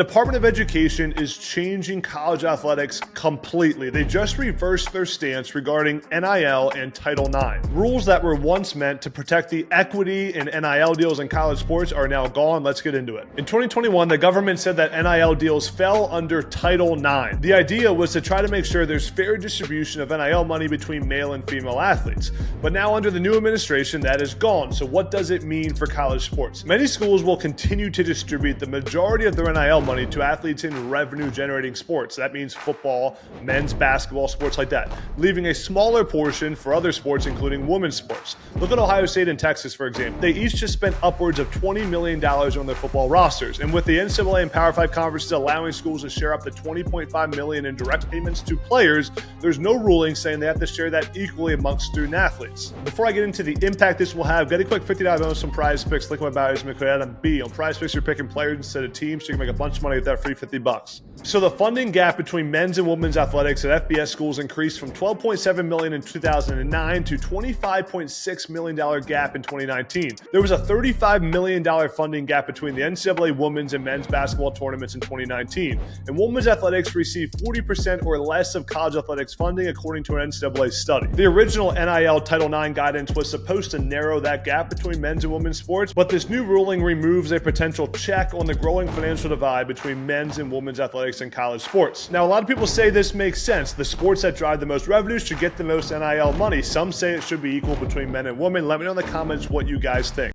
Department of Education is changing college athletics completely. They just reversed their stance regarding NIL and Title IX. Rules that were once meant to protect the equity in NIL deals in college sports are now gone. Let's get into it. In 2021, the government said that NIL deals fell under Title IX. The idea was to try to make sure there's fair distribution of NIL money between male and female athletes. But now under the new administration, that is gone. So what does it mean for college sports? Many schools will continue to distribute the majority of their NIL money to athletes in revenue-generating sports. That means football, men's basketball, sports like that, leaving a smaller portion for other sports, including women's sports. Look at Ohio State and Texas, for example. They each just spent upwards of $20 million on their football rosters. And with the NCAA and Power 5 conferences allowing schools to share up to $20.5 million in direct payments to players, there's no ruling saying they have to share that equally amongst student athletes. Before I get into the impact this will have, get a quick $50 bonus on Prize Picks. Link in my bio is B. On Prize Picks, you're picking players instead of teams, so you can make a bunch of money with that free $50. So the funding gap between men's and women's athletics at FBS schools increased from $12.7 million in 2009 to $25.6 million gap in 2019. There was a $35 million funding gap between the NCAA women's and men's basketball tournaments in 2019. And women's athletics received 40% or less of college athletics funding, according to an NCAA study. The original NIL Title IX guidance was supposed to narrow that gap between men's and women's sports, but this new ruling removes a potential check on the growing financial divide between men's and women's athletics and college sports. Now, a lot of people say this makes sense. The sports that drive the most revenue should get the most NIL money. Some say it should be equal between men and women. Let me know in the comments what you guys think.